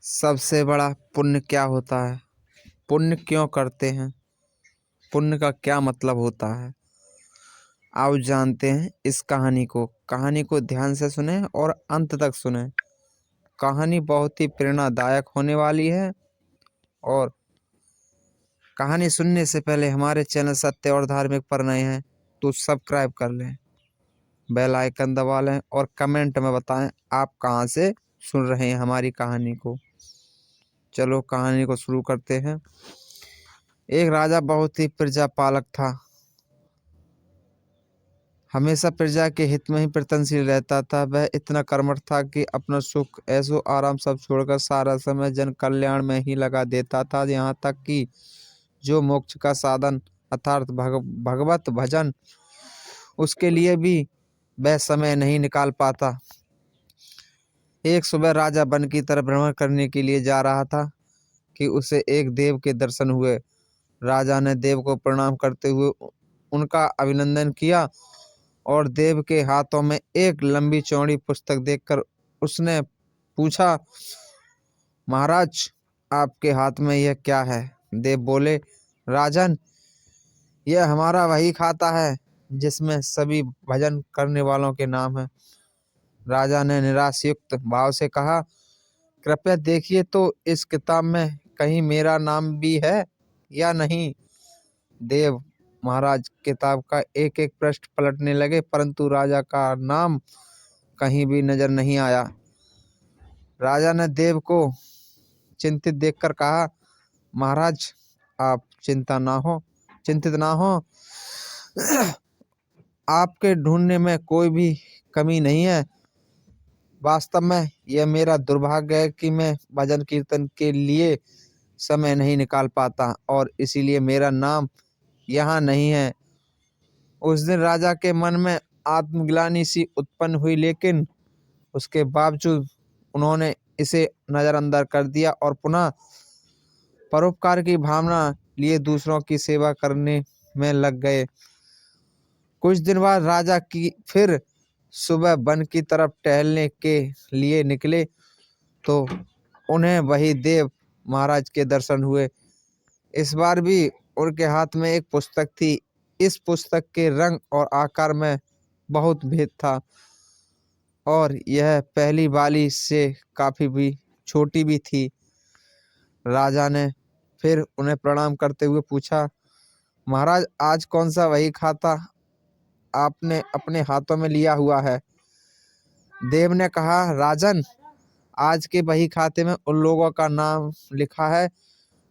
सबसे बड़ा पुण्य क्या होता है? पुण्य क्यों करते हैं? पुण्य का क्या मतलब होता है? आओ जानते हैं इस कहानी को ध्यान से सुने और अंत तक सुने। कहानी बहुत ही प्रेरणादायक होने वाली है और कहानी सुनने से पहले हमारे चैनल सत्य और धार्मिक पर नए हैं तो सब्सक्राइब कर लें, बेल आइकन दबा लें और कमेंट में बताएं आप कहां से सुन रहे हैं हमारी कहानी को। चलो कहानी को शुरू करते हैं। एक राजा बहुत ही प्रजा पालक था। हमेशा प्रजा के हित में ही प्रयत्नशील रहता था। वह इतना कर्मठ था कि अपना सुख ऐशो आराम सब छोड़कर सारा समय जन कल्याण में ही लगा देता था। यहाँ तक कि जो मोक्ष का साधन अर्थात भगवत भजन, उसके लिए भी वह समय नहीं निकाल पाता। एक सुबह राजा वन की तरफ भ्रमण करने के लिए जा रहा था कि उसे एक देव के दर्शन हुए। राजा ने देव को प्रणाम करते हुए उनका अभिनंदन किया और देव के हाथों में एक लंबी चौड़ी पुस्तक देखकर उसने पूछा, महाराज आपके हाथ में यह क्या है? देव बोले, राजन यह हमारा वही खाता है जिसमें सभी भजन करने वालों के नाम है। राजा ने निराशयुक्त भाव से कहा, कृपया देखिए तो इस किताब में कहीं मेरा नाम भी है या नहीं। देव महाराज किताब का एक एक पृष्ठ पलटने लगे परंतु राजा का नाम कहीं भी नजर नहीं आया। राजा ने देव को चिंतित देखकर कहा, महाराज आप चिंतित ना हो। आपके ढूंढने में कोई भी कमी नहीं है। वास्तव में यह मेरा दुर्भाग्य है कि मैं भजन कीर्तन के लिए समय नहीं निकाल पाता और इसीलिए मेरा नाम यहाँ नहीं है। उस दिन राजा के मन में आत्मग्लानि सी उत्पन्न हुई, लेकिन उसके बावजूद उन्होंने इसे नजरअंदाज कर दिया और पुनः परोपकार की भावना लिए दूसरों की सेवा करने में लग गए। कुछ दिन बाद राजा की फिर सुबह वन की तरफ टहलने के लिए निकले तो उन्हें वही देव महाराज के दर्शन हुए। इस बार भी उनके हाथ में एक पुस्तक थी। इस पुस्तक के रंग और आकार में बहुत भेद था और यह पहली वाली से काफी भी छोटी भी थी। राजा ने फिर उन्हें प्रणाम करते हुए पूछा, महाराज आज कौन सा वही खाता आपने अपने हाथों में लिया हुआ है? देव ने कहा, राजन आज के वही खाते में उन लोगों का नाम लिखा है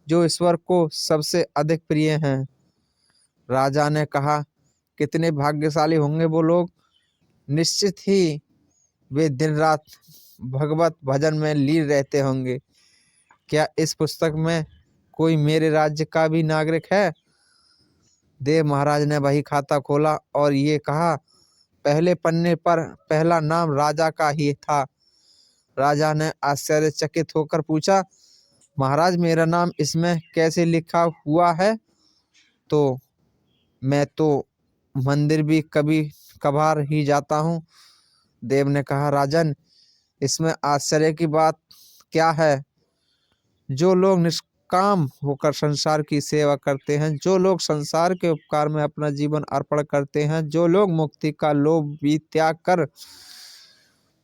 जो ईश्वर को सबसे अधिक प्रिय हैं। राजा ने कहा, कितने भाग्यशाली होंगे वो लोग। निश्चित ही वे दिन रात भगवत भजन में लीन रहते होंगे। क्या इस पुस्तक में कोई मेरे राज्य का भी नागरिक है? देव महाराज ने वही खाता खोला और ये कहा, पहले पन्ने पर पहला नाम राजा का ही था। राजा ने आश्चर्यचकित होकर पूछा, महाराज मेरा नाम इसमें कैसे लिखा हुआ है? तो मैं तो मंदिर भी कभी कभार ही जाता हूँ। देव ने कहा, राजन इसमें आश्चर्य की बात क्या है? जो लोग निष्काम होकर संसार की सेवा करते हैं, जो लोग संसार के उपकार में अपना जीवन अर्पण करते हैं, जो लोग मुक्ति का लोभ भी त्याग कर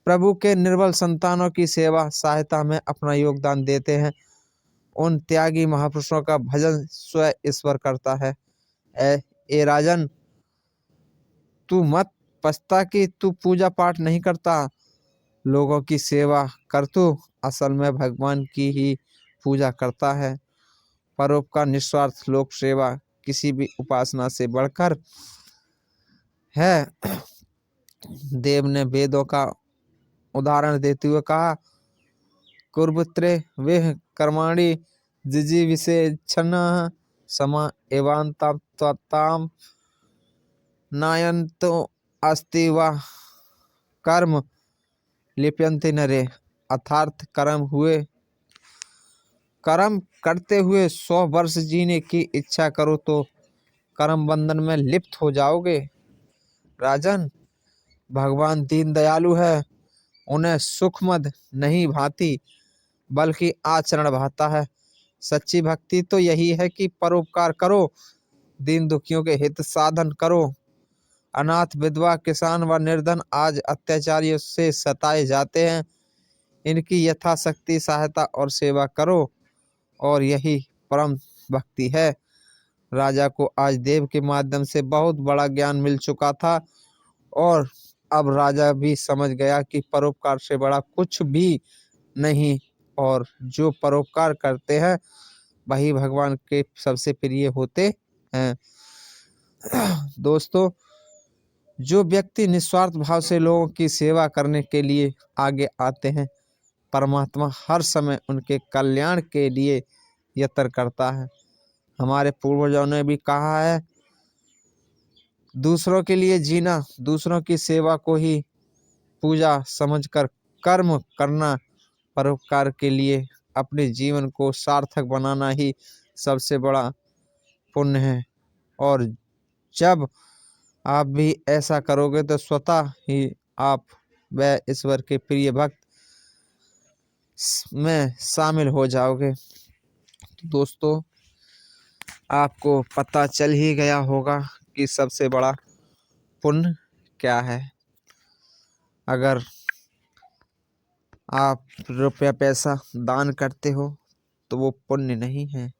प्रभु के निर्बल संतानों की सेवा सहायता में अपना योगदान देते हैं, उन त्यागी महापुरुषों का भजन स्वयं ईश्वर करता है। ए राजन तू मत पछता कि तू पूजा पाठ नहीं करता, लोगों की सेवा कर तू असल में भगवान की ही पूजा करता है। परोपकार निस्वार्थ लोक सेवा किसी भी उपासना से बढ़कर है। देव ने वेदों का उदाहरण देते हुए कहा, कुर्वत्रे वेह कर्माणि जिजीविषेच्छन्नः समा एवान्ताम नायन्तो अस्ति वा कर्म लिप्यन्ते नरे। अर्थात कर्म करते हुए 100 वर्ष जीने की इच्छा करो तो कर्म बंधन में लिप्त हो जाओगे। राजन भगवान दीन दयालु है, उन्हें सुख मद नहीं भाती। बल्कि आचरण भाता है। सच्ची भक्ति तो यही है कि परोपकार करो, दीन दुखियों के हित साधन करो। अनाथ, विधवा, किसान व निर्धन आज अत्याचारियों से सताए जाते हैं। इनकी यथाशक्ति सहायता और सेवा करो, और यही परम भक्ति है। राजा को आज देव के माध्यम से बहुत बड़ा ज्ञान मिल चुका था, और अब राजा भी समझ गया कि परोपकार से बड़ा कुछ भी नहीं, और जो परोपकार करते हैं वही भगवान के सबसे प्रिय होते हैं। दोस्तों, जो व्यक्ति निस्वार्थ भाव से लोगों की सेवा करने के लिए आगे आते हैं, परमात्मा हर समय उनके कल्याण के लिए यत्न करता है। हमारे पूर्वजों ने भी कहा है, दूसरों के लिए जीना, दूसरों की सेवा को ही पूजा समझकर कर्म करना, परोपकार के लिए अपने जीवन को सार्थक बनाना ही सबसे बड़ा पुण्य है। और जब आप भी ऐसा करोगे तो स्वतः ही आप वह ईश्वर के प्रिय भक्त में शामिल हो जाओगे। तो दोस्तों, आपको पता चल ही गया होगा कि सबसे बड़ा पुण्य क्या है। अगर आप रुपया पैसा दान करते हो तो वो पुण्य नहीं है,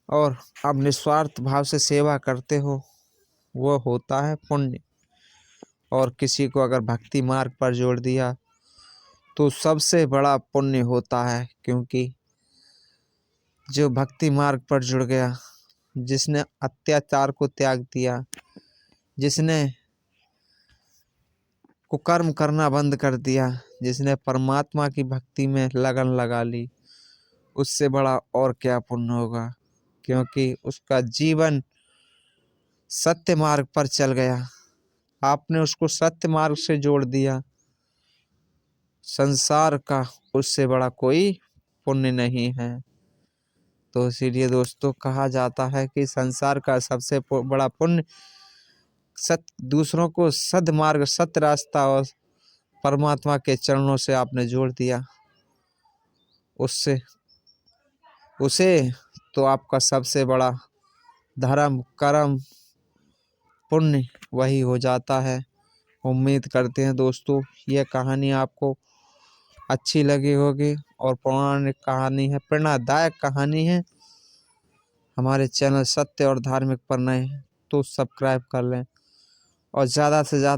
और आप निस्वार्थ भाव से सेवा करते हो वो होता है पुण्य। और किसी को अगर भक्ति मार्ग पर जोड़ दिया तो सबसे बड़ा पुण्य होता है, क्योंकि जो भक्ति मार्ग पर जुड़ गया, जिसने अत्याचार को त्याग दिया, जिसने कुकर्म करना बंद कर दिया, जिसने परमात्मा की भक्ति में लगन लगा ली, उससे बड़ा और क्या पुण्य होगा। क्योंकि उसका जीवन सत्य मार्ग पर चल गया, आपने उसको सत्य मार्ग से जोड़ दिया। संसार का उससे बड़ा कोई पुण्य नहीं है। तो इसीलिए दोस्तों कहा जाता है कि संसार का सबसे बड़ा पुण्य दूसरों को सद्मार्ग, सत्य रास्ता और परमात्मा के चरणों से आपने जोड़ दिया, उसे तो आपका सबसे बड़ा धर्म, कर्म, पुण्य वही हो जाता है। उम्मीद करते हैं दोस्तों यह कहानी आपको अच्छी लगी होगी, और पौराणिक कहानी है, प्रेरणादायक कहानी है। हमारे चैनल सत्य और धार्मिक पर नए हैं तो सब्सक्राइब कर लें, और ज़्यादा से ज़्यादा